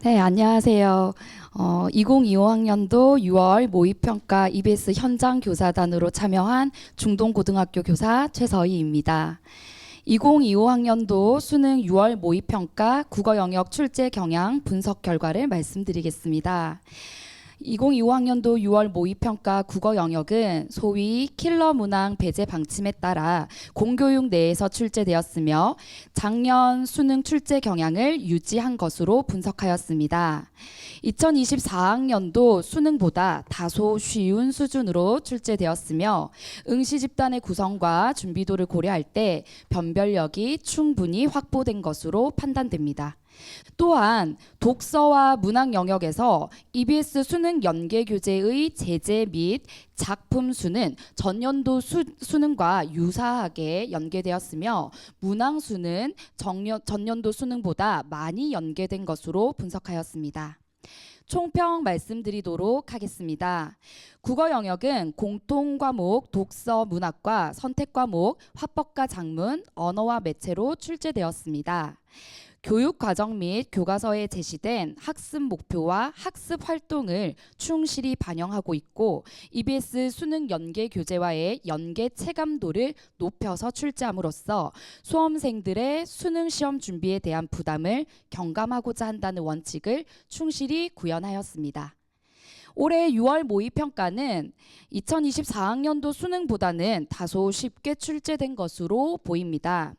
네, 안녕하세요. 2025학년도 6월 모의평가 EBS 현장 교사단으로 참여한 중동고등학교 교사 최서희입니다. 2025학년도 수능 6월 모의평가 국어 영역 출제 경향 분석 결과를 말씀드리겠습니다. 2025학년도 6월 모의평가 국어 영역은 소위 킬러 문항 배제 방침에 따라 공교육 내에서 출제되었으며 작년 수능 출제 경향을 유지한 것으로 분석하였습니다. 2024학년도 수능보다 다소 쉬운 수준으로 출제되었으며 응시 집단의 구성과 준비도를 고려할 때 변별력이 충분히 확보된 것으로 판단됩니다. 또한 독서와 문학 영역에서 EBS 수능 연계 교재의 제재 및 작품 수는 전년도 수능과 유사하게 연계되었으며 문항 수는 전년도 수능보다 많이 연계된 것으로 분석하였습니다. 총평 말씀드리도록 하겠습니다. 국어 영역은 공통 과목 독서 문학과 선택 과목 화법과 작문 언어와 매체로 출제되었습니다. 교육 과정 및 교과서에 제시된 학습 목표와 학습 활동을 충실히 반영하고 있고 EBS 수능 연계 교재와의 연계 체감도를 높여서 출제함으로써 수험생들의 수능 시험 준비에 대한 부담을 경감하고자 한다는 원칙을 충실히 구현하였습니다. 올해 6월 모의평가는 2024학년도 수능보다는 다소 쉽게 출제된 것으로 보입니다.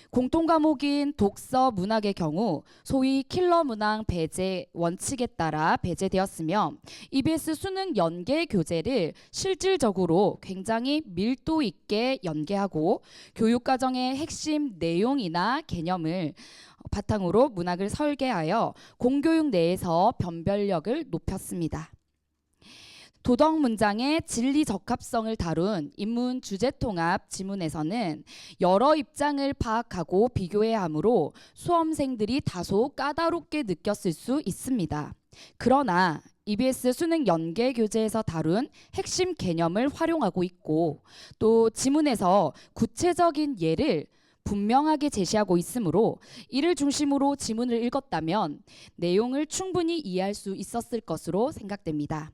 공통과목인 독서 문학의 경우 소위 킬러 문항 배제 원칙에 따라 배제되었으며 EBS 수능 연계 교재를 실질적으로 굉장히 밀도 있게 연계하고 교육과정의 핵심 내용이나 개념을 바탕으로 문학을 설계하여 공교육 내에서 변별력을 높였습니다. 도덕 문장의 진리 적합성을 다룬 인문 주제 통합 지문에서는 여러 입장을 파악하고 비교해야 하므로 수험생들이 다소 까다롭게 느꼈을 수 있습니다. 그러나 EBS 수능 연계 교재에서 다룬 핵심 개념을 활용하고 있고 또 지문에서 구체적인 예를 분명하게 제시하고 있으므로 이를 중심으로 지문을 읽었다면 내용을 충분히 이해할 수 있었을 것으로 생각됩니다.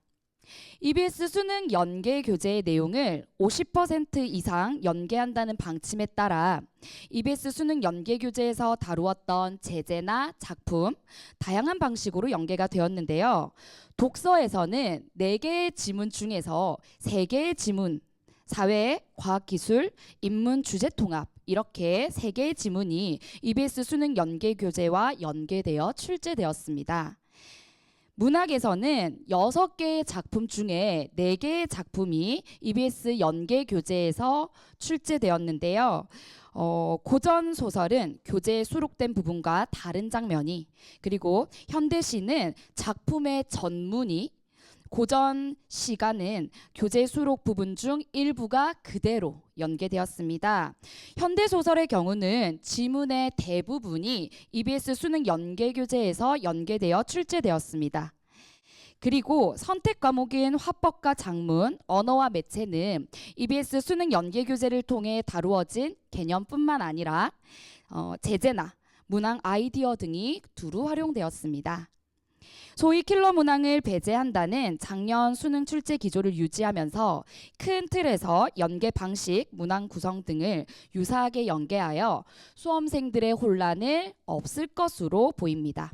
EBS 수능 연계 교재의 내용을 50% 이상 연계한다는 방침에 따라 EBS 수능 연계 교재에서 다루었던 제재나 작품 다양한 방식으로 연계가 되었는데요. 독서에서는 4개의 지문 중에서 3개의 지문 사회, 과학기술, 인문 주제 통합 이렇게 3개의 지문이 EBS 수능 연계 교재와 연계되어 출제되었습니다. 문학에서는 6개의 작품 중에 4개의 작품이 EBS 연계 교재에서 출제되었는데요. 고전 소설은 교재에 수록된 부분과 다른 장면이, 그리고 현대시는 작품의 전문이, 고전 시가는 교재 수록 부분 중 일부가 그대로 연계되었습니다. 현대소설의 경우는 지문의 대부분이 EBS 수능 연계 교재에서 연계되어 출제되었습니다. 그리고 선택 과목인 화법과 작문, 언어와 매체는 EBS 수능 연계 교재를 통해 다루어진 개념뿐만 아니라 제재나 문항 아이디어 등이 두루 활용되었습니다. 소위 킬러 문항을 배제한다는 작년 수능 출제 기조를 유지하면서 큰 틀에서 연계 방식, 문항 구성 등을 유사하게 연계하여 수험생들의 혼란을 없앨 것으로 보입니다.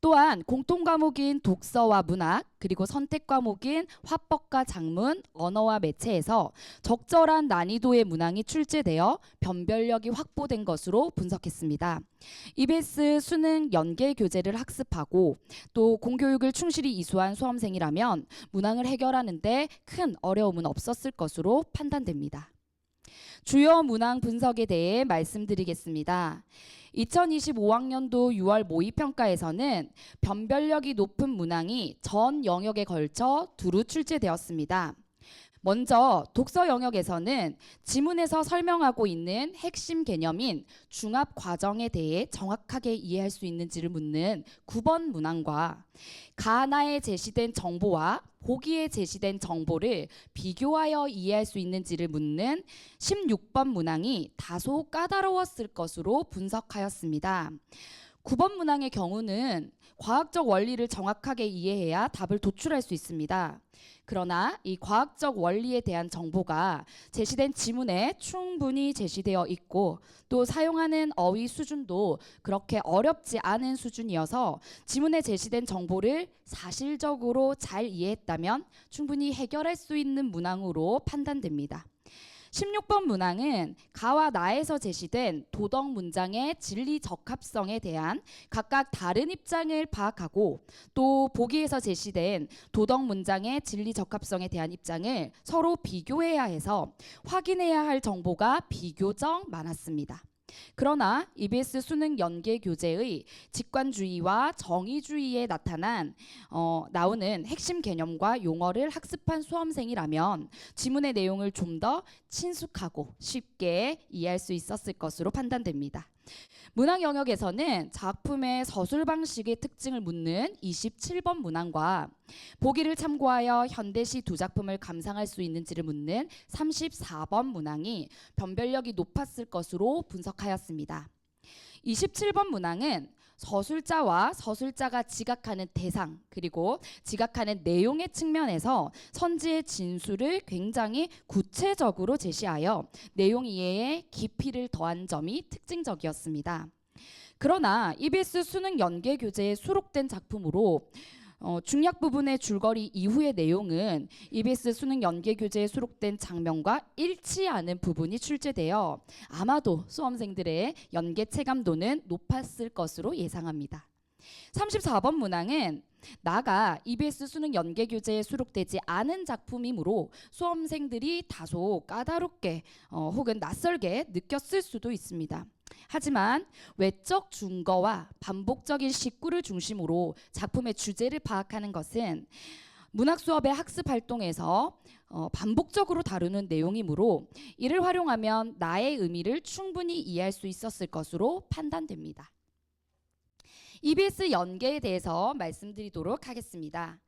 또한 공통 과목인 독서와 문학, 그리고 선택 과목인 화법과 작문, 언어와 매체에서 적절한 난이도의 문항이 출제되어 변별력이 확보된 것으로 분석했습니다. EBS 수능 연계 교재를 학습하고 또 공교육을 충실히 이수한 수험생이라면 문항을 해결하는 데 큰 어려움은 없었을 것으로 판단됩니다. 주요 문항 분석에 대해 말씀드리겠습니다. 2025학년도 6월 모의평가에서는 변별력이 높은 문항이 전 영역에 걸쳐 두루 출제되었습니다. 먼저 독서 영역에서는 지문에서 설명하고 있는 핵심 개념인 중합 과정에 대해 정확하게 이해할 수 있는지를 묻는 9번 문항과 가나에 제시된 정보와 보기에 제시된 정보를 비교하여 이해할 수 있는지를 묻는 16번 문항이 다소 까다로웠을 것으로 분석하였습니다. 9번 문항의 경우는 과학적 원리를 정확하게 이해해야 답을 도출할 수 있습니다. 그러나 이 과학적 원리에 대한 정보가 제시된 지문에 충분히 제시되어 있고 또 사용하는 어휘 수준도 그렇게 어렵지 않은 수준이어서 지문에 제시된 정보를 사실적으로 잘 이해했다면 충분히 해결할 수 있는 문항으로 판단됩니다. 16번 문항은 가와 나에서 제시된 도덕 문장의 진리 적합성에 대한 각각 다른 입장을 파악하고 또 보기에서 제시된 도덕 문장의 진리 적합성에 대한 입장을 서로 비교해야 해서 확인해야 할 정보가 비교적 많았습니다. 그러나 EBS 수능 연계 교재의 직관주의와 정의주의에 나오는 핵심 개념과 용어를 학습한 수험생이라면 지문의 내용을 좀 더 친숙하고 쉽게 이해할 수 있었을 것으로 판단됩니다. 문항 영역에서는 작품의 서술 방식의 특징을 묻는 27번 문항과 보기를 참고하여 현대시 두 작품을 감상할 수 있는지를 묻는 34번 문항이 변별력이 높았을 것으로 분석하였습니다. 27번 문항은 서술자와 서술자가 지각하는 대상 그리고 지각하는 내용의 측면에서 선지의 진술을 굉장히 구체적으로 제시하여 내용 이해에 깊이를 더한 점이 특징적이었습니다. 그러나 EBS 수능 연계 교재에 수록된 작품으로 중략 부분의 줄거리 이후의 내용은 EBS 수능 연계 교재에 수록된 장면과 일치하는 부분이 출제되어 아마도 수험생들의 연계 체감도는 높았을 것으로 예상합니다. 34번 문항은 나가 EBS 수능 연계 교재에 수록되지 않은 작품이므로 수험생들이 다소 까다롭게 혹은 낯설게 느꼈을 수도 있습니다. 하지만 외적 증거와 반복적인 식구를 중심으로 작품의 주제를 파악하는 것은 문학 수업의 학습 활동에서 반복적으로 다루는 내용이므로 이를 활용하면 나의 의미를 충분히 이해할 수 있었을 것으로 판단됩니다. EBS 연계에 대해서 말씀드리도록 하겠습니다.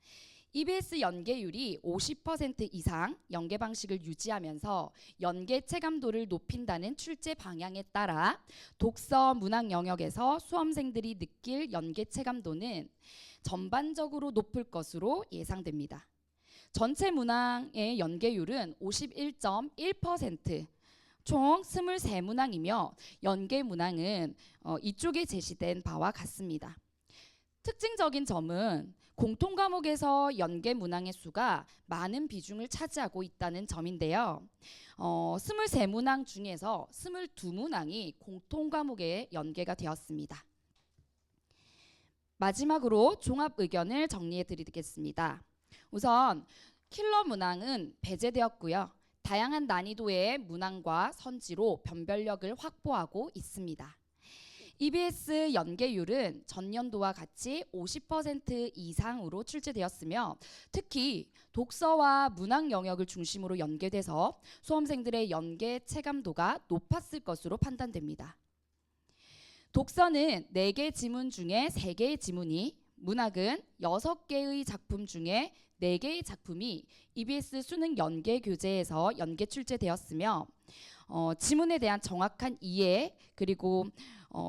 EBS 연계율이 50% 이상 연계 방식을 유지하면서 연계 체감도를 높인다는 출제 방향에 따라 독서 문학 영역에서 수험생들이 느낄 연계 체감도는 전반적으로 높을 것으로 예상됩니다. 전체 문항의 연계율은 51.1%, 총 23문항이며 연계 문항은 이쪽에 제시된 바와 같습니다. 특징적인 점은 공통 과목에서 연계 문항의 수가 많은 비중을 차지하고 있다는 점인데요. 23문항 중에서 22문항이 공통 과목에 연계가 되었습니다. 마지막으로 종합 의견을 정리해 드리겠습니다. 우선 킬러 문항은 배제되었고요. 다양한 난이도의 문항과 선지로 변별력을 확보하고 있습니다. EBS 연계율은 전년도와 같이 50% 이상으로 출제되었으며 특히 독서와 문학 영역을 중심으로 연계돼서 수험생들의 연계 체감도가 높았을 것으로 판단됩니다. 독서는 4개 지문 중에 3개의 지문이, 문학은 6개의 작품 중에 4개의 작품이 EBS 수능 연계 교재에서 연계 출제되었으며 지문에 대한 정확한 이해 그리고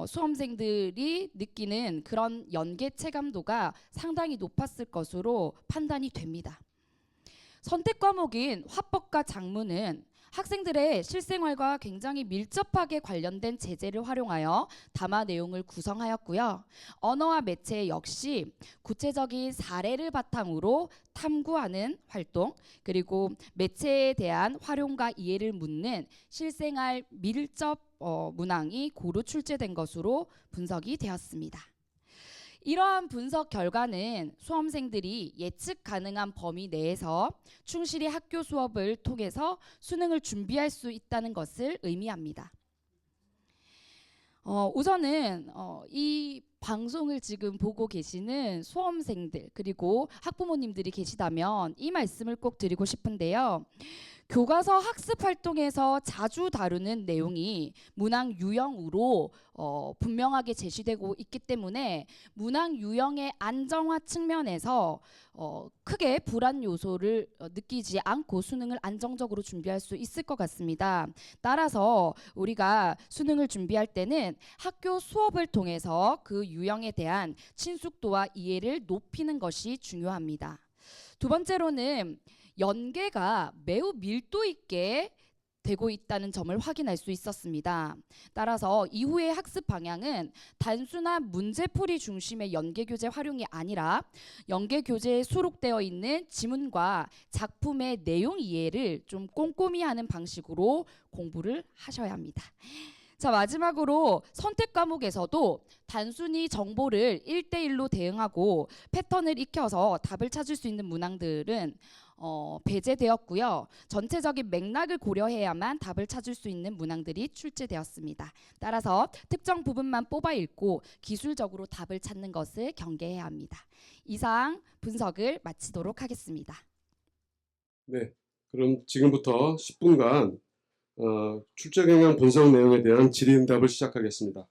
수험생들이 느끼는 그런 연계 체감도가 상당히 높았을 것으로 판단이 됩니다. 선택 과목인 화법과 작문은 학생들의 실생활과 굉장히 밀접하게 관련된 제재를 활용하여 담화 내용을 구성하였고요. 언어와 매체 역시 구체적인 사례를 바탕으로 탐구하는 활동, 그리고 매체에 대한 활용과 이해를 묻는 실생활 밀접 문항이 고루 출제된 것으로 분석이 되었습니다. 이러한 분석 결과는 수험생들이 예측 가능한 범위 내에서 충실히 학교 수업을 통해서 수능을 준비할 수 있다는 것을 의미합니다. 우선은 이 방송을 지금 보고 계시는 수험생들 그리고 학부모님들이 계시다면 이 말씀을 꼭 드리고 싶은데요. 교과서 학습 활동에서 자주 다루는 내용이 문항 유형으로 분명하게 제시되고 있기 때문에 문항 유형의 안정화 측면에서 크게 불안 요소를 느끼지 않고 수능을 안정적으로 준비할 수 있을 것 같습니다. 따라서 우리가 수능을 준비할 때는 학교 수업을 통해서 그 유형에 대한 친숙도와 이해를 높이는 것이 중요합니다. 두 번째로는 연계가 매우 밀도 있게 되고 있다는 점을 확인할 수 있었습니다. 따라서 이후의 학습 방향은 단순한 문제풀이 중심의 연계교재 활용이 아니라 연계교재에 수록되어 있는 지문과 작품의 내용 이해를 좀 꼼꼼히 하는 방식으로 공부를 하셔야 합니다. 자, 마지막으로 선택 과목에서도 단순히 정보를 1대1로 대응하고 패턴을 익혀서 답을 찾을 수 있는 문항들은 배제되었고요. 전체적인 맥락을 고려해야만 답을 찾을 수 있는 문항들이 출제되었습니다. 따라서 특정 부분만 뽑아 읽고 기술적으로 답을 찾는 것을 경계해야 합니다. 이상 분석을 마치도록 하겠습니다. 네, 그럼 지금부터 10분간 출제 경향 분석 내용에 대한 질의응답을 시작하겠습니다.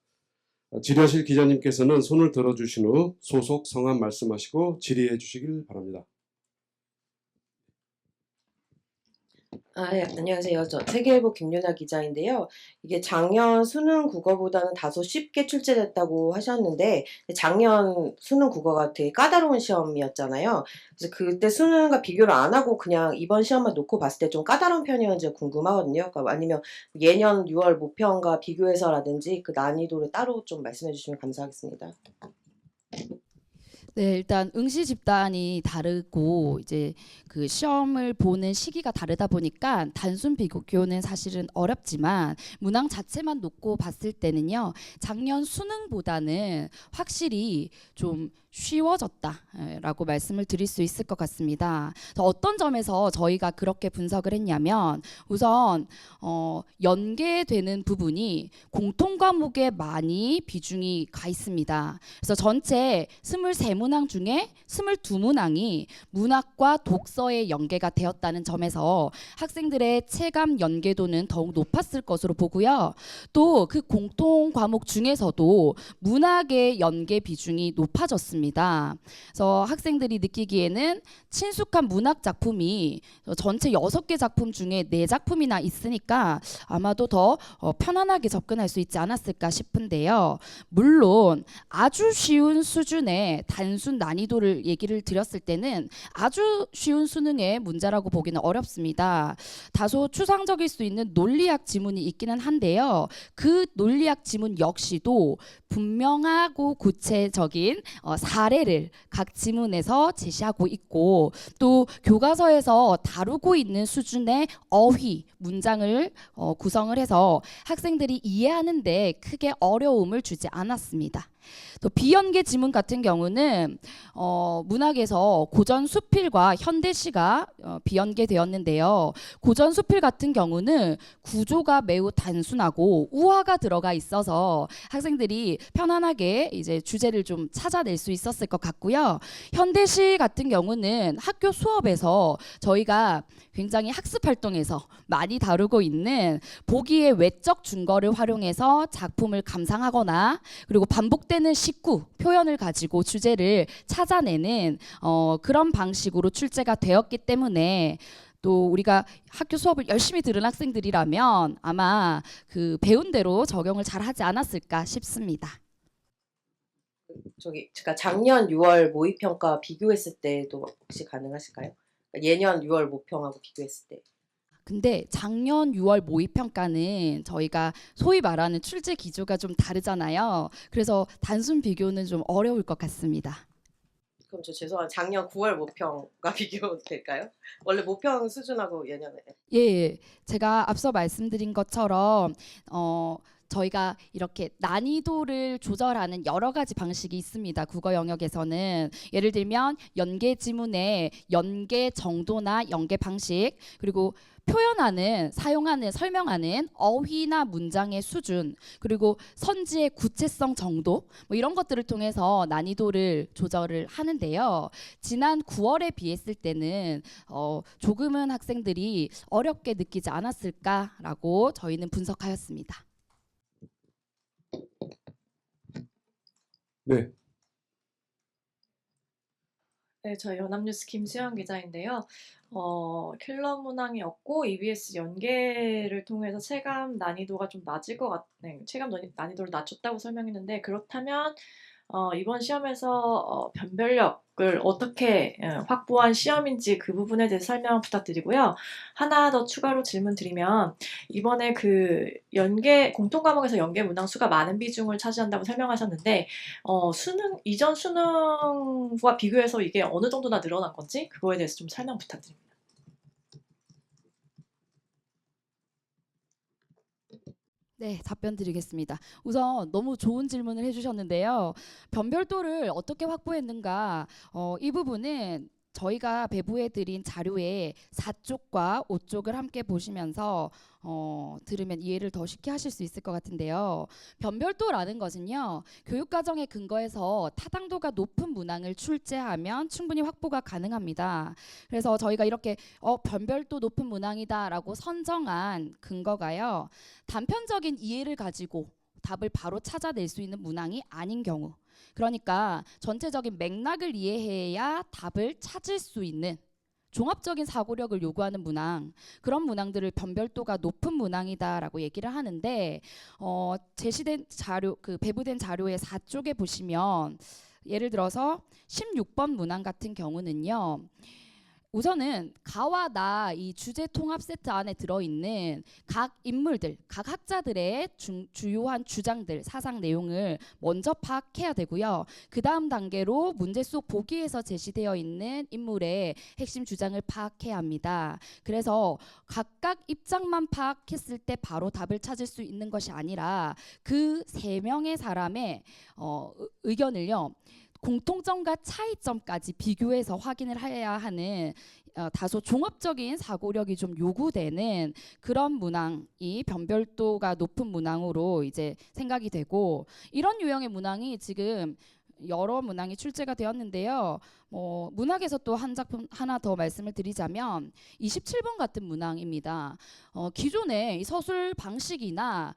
질의하실 기자님께서는 손을 들어주신 후 소속 성함 말씀하시고 질의해 주시길 바랍니다. 네, 안녕하세요. 저 세계일보 김윤아 기자인데요. 이게 작년 수능 국어보다는 다소 쉽게 출제됐다고 하셨는데 작년 수능 국어가 되게 까다로운 시험이었잖아요. 그래서 그때 수능과 비교를 안 하고 그냥 이번 시험만 놓고 봤을 때 좀 까다로운 편이었는지 궁금하거든요. 그러니까 아니면 예년 6월 모평과 비교해서라든지 그 난이도를 따로 좀 말씀해 주시면 감사하겠습니다. 네, 일단 응시 집단이 다르고 이제 그 시험을 보는 시기가 다르다 보니까 단순 비교는 사실은 어렵지만 문항 자체만 놓고 봤을 때는요, 작년 수능보다는 확실히 좀 쉬워졌다라고 말씀을 드릴 수 있을 것 같습니다. 어떤 점에서 저희가 그렇게 분석을 했냐면 우선 연계되는 부분이 공통 과목에 많이 비중이 가 있습니다. 그래서 전체 23문항 중에 22문항이 문학과 독서의 연계가 되었다는 점에서 학생들의 체감 연계도는 더욱 높았을 것으로 보고요. 또 그 공통 과목 중에서도 문학의 연계 비중이 높아졌습니다. 그래서 학생들이 느끼기에는 친숙한 문학 작품이 전체 6개 작품 중에 4작품이나 있으니까 아마도 더 편안하게 접근할 수 있지 않았을까 싶은데요. 물론 아주 쉬운 수준의 단순 난이도를 얘기를 드렸을 때는 아주 쉬운 수능의 문제라고 보기는 어렵습니다. 다소 추상적일 수 있는 논리학 지문이 있기는 한데요. 그 논리학 지문 역시도 분명하고 구체적인 사례를 각 지문에서 제시하고 있고 또 교과서에서 다루고 있는 수준의 어휘, 문장을 구성을 해서 학생들이 이해하는데 크게 어려움을 주지 않았습니다. 또 비연계 지문 같은 경우는 문학에서 고전 수필과 현대시가 비연계되었는데요. 고전 수필 같은 경우는 구조가 매우 단순하고 우화가 들어가 있어서 학생들이 편안하게 이제 주제를 좀 찾아낼 수 있었을 것 같고요. 현대시 같은 경우는 학교 수업에서 저희가 굉장히 학습 활동에서 많이 다루고 있는 보기의 외적 증거를 활용해서 작품을 감상하거나 그리고 반복되는 식구, 표현을 가지고 주제를 찾아내는 그런 방식으로 출제가 되었기 때문에 또 우리가 학교 수업을 열심히 들은 학생들이라면 아마 그 배운 대로 적용을 잘 하지 않았을까 싶습니다. 제가 작년 6월 모의평가 비교했을 때도 혹시 가능하실까요? 예년 6월 모평하고 비교했을 때. 근데 작년 6월 모의평가는 저희가 소위 말하는 출제 기조가 좀 다르잖아요. 그래서 단순 비교는 좀 어려울 것 같습니다. 그럼 저 죄송한 작년 9월 모평과 비교 될까요? 원래 모평 수준하고 예년에. 예, 제가 앞서 말씀드린 것처럼 저희가 이렇게 난이도를 조절하는 여러 가지 방식이 있습니다. 국어 영역에서는 예를 들면 연계 지문의 연계 정도나 연계 방식, 그리고 표현하는, 사용하는, 설명하는 어휘나 문장의 수준, 그리고 선지의 구체성 정도, 뭐 이런 것들을 통해서 난이도를 조절을 하는데요. 지난 9월에 비했을 때는 조금은 학생들이 어렵게 느끼지 않았을까라고 저희는 분석하였습니다. 네, 네, 저희 연합뉴스 김수영 기자인데요. 킬러 문항이 없고 EBS 연계를 통해서 체감 난이도가 좀 낮을 것 네, 체감 난이도를 낮췄다고 설명했는데 그렇다면 이번 시험에서 변별력을 어떻게 확보한 시험인지 그 부분에 대해서 설명 부탁드리고요. 하나 더 추가로 질문 드리면 이번에 그 공통 과목에서 연계 문항 수가 많은 비중을 차지한다고 설명하셨는데 이전 수능과 비교해서 이게 어느 정도나 늘어난 건지 그거에 대해서 좀 설명 부탁드립니다. 네, 답변 드리겠습니다. 우선 너무 좋은 질문을 해주셨는데요. 변별도를 어떻게 확보했는가? 이 부분은 저희가 배부해드린 자료의 4쪽과 5쪽을 함께 보시면서 들으면 이해를 더 쉽게 하실 수 있을 것 같은데요. 변별도라는 것은요, 교육과정에 근거해서 타당도가 높은 문항을 출제하면 충분히 확보가 가능합니다. 그래서 저희가 이렇게 변별도 높은 문항이다라고 선정한 근거가요, 단편적인 이해를 가지고 답을 바로 찾아낼 수 있는 문항이 아닌 경우, 그러니까 전체적인 맥락을 이해해야 답을 찾을 수 있는 종합적인 사고력을 요구하는 문항, 그런 문항들을 변별도가 높은 문항이다라고 얘기를 하는데, 제시된 자료, 그 배부된 자료의 4쪽에 보시면 예를 들어서 16번 문항 같은 경우는요, 우선은 가와 나 이 주제 통합 세트 안에 들어있는 각 인물들, 각 학자들의 주요한 주장들, 사상 내용을 먼저 파악해야 되고요. 그 다음 단계로 문제 속 보기에서 제시되어 있는 인물의 핵심 주장을 파악해야 합니다. 그래서 각각 입장만 파악했을 때 바로 답을 찾을 수 있는 것이 아니라 그 세 명의 사람의 의견을요, 공통점과 차이점까지 비교해서 확인을 해야 하는 다소 종합적인 사고력이 좀 요구되는 그런 문항이 변별도가 높은 문항으로 이제 생각이 되고, 이런 유형의 문항이 지금 여러 문항이 출제가 되었는데요. 문학에서 또 한 작품 하나 더 말씀을 드리자면 27번 같은 문항입니다. 기존의 이 서술 방식이나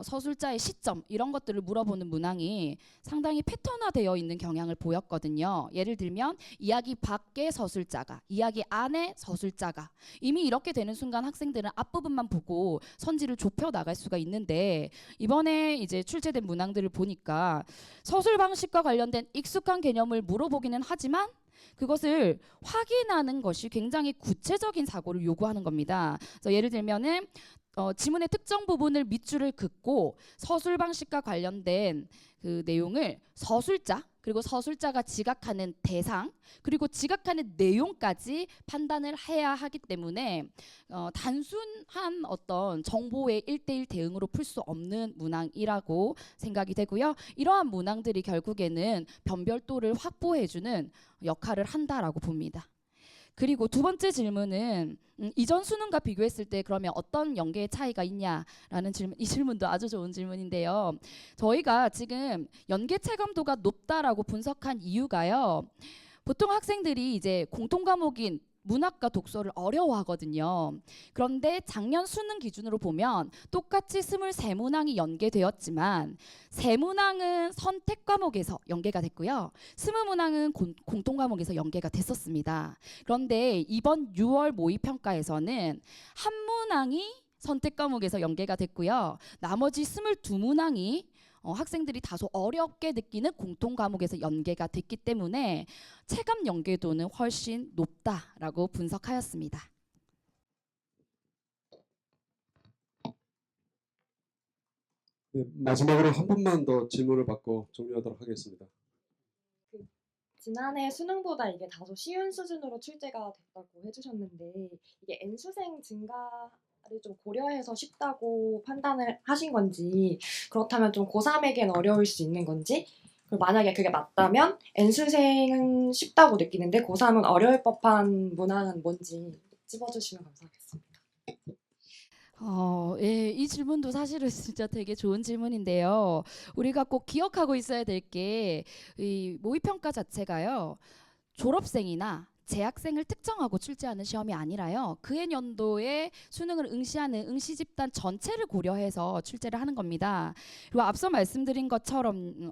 서술자의 시점 이런 것들을 물어보는 문항이 상당히 패턴화되어 있는 경향을 보였거든요. 예를 들면 이야기 밖의 서술자가, 이야기 안의 서술자가, 이미 이렇게 되는 순간 학생들은 앞부분만 보고 선지를 좁혀 나갈 수가 있는데, 이번에 이제 출제된 문항들을 보니까 서술 방식과 관련된 익숙한 개념을 물어보기는 하지만 그것을 확인하는 것이 굉장히 구체적인 사고를 요구하는 겁니다. 그래서 예를 들면은 지문의 특정 부분을 밑줄을 긋고 서술 방식과 관련된 그 내용을 서술자, 그리고 서술자가 지각하는 대상, 그리고 지각하는 내용까지 판단을 해야 하기 때문에 단순한 어떤 정보의 1대1 대응으로 풀 수 없는 문항이라고 생각이 되고요. 이러한 문항들이 결국에는 변별도를 확보해주는 역할을 한다라고 봅니다. 그리고 두 번째 질문은 이전 수능과 비교했을 때 그러면 어떤 연계의 차이가 있냐라는 질문, 이 질문도 아주 좋은 질문인데요. 저희가 지금 연계 체감도가 높다라고 분석한 이유가요, 보통 학생들이 이제 공통 과목인 문학과 독서를 어려워하거든요. 그런데 작년 수능 기준으로 보면 똑같이 23문항이 연계되었지만 3문항은 선택 과목에서 연계가 됐고요. 20문항은 공통 과목에서 연계가 됐었습니다. 그런데 이번 6월 모의평가에서는 한 문항이 선택 과목에서 연계가 됐고요. 나머지 22문항이 학생들이 다소 어렵게 느끼는 공통 과목에서 연계가 됐기 때문에 체감 연계도는 훨씬 높다라고 분석하였습니다. 네, 마지막으로 한 분만 더 질문을 받고 종료하도록 하겠습니다. 지난해 수능보다 이게 다소 쉬운 수준으로 출제가 됐다고 해주셨는데 이게 N수생 증가 좀 고려해서 쉽다고 판단을 하신 건지, 그렇다면 좀 고3에겐 어려울 수 있는 건지, 그리고 만약에 그게 맞다면 N수생은 쉽다고 느끼는데 고3은 어려울 법한 문항은 뭔지 찝어주시면 감사하겠습니다. 예, 이 질문도 사실은 진짜 되게 좋은 질문인데요. 우리가 꼭 기억하고 있어야 될 게 이 모의평가 자체가요. 졸업생이나 재학생을 특정하고 출제하는 시험이 아니라요. 그해 연도에 수능을 응시하는 응시 집단 전체를 고려해서 출제를 하는 겁니다. 그리고 앞서 말씀드린 것처럼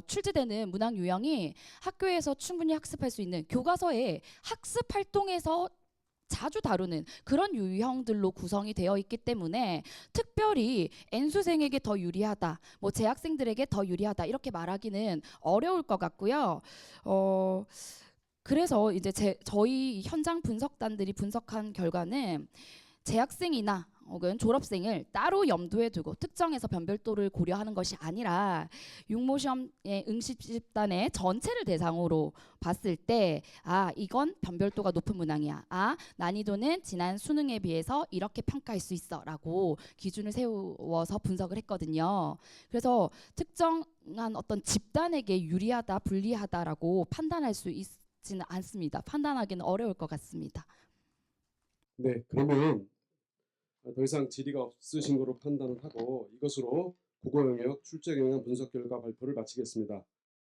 출제되는 문항 유형이 학교에서 충분히 학습할 수 있는 교과서의 학습 활동에서 자주 다루는 그런 유형들로 구성이 되어 있기 때문에 특별히 N수생에게 더 유리하다, 뭐 재학생들에게 더 유리하다 이렇게 말하기는 어려울 것 같고요. 그래서 이제 저희 현장 분석단들이 분석한 결과는 재학생이나 혹은 졸업생을 따로 염두에 두고 특정해서 변별도를 고려하는 것이 아니라 육모시험의 응시 집단의 전체를 대상으로 봤을 때 이건 변별도가 높은 문항이야. 난이도는 지난 수능에 비해서 이렇게 평가할 수 있어 라고 기준을 세워서 분석을 했거든요. 그래서 특정한 어떤 집단에게 유리하다 불리하다라고 판단할 수 있지는 않습니다. 판단하기는 어려울 것 같습니다. 네, 그러면 더 이상 질의가 없으신 거로 판단을 하고 이것으로 국어 영역 출제 경향 분석 결과 발표를 마치겠습니다.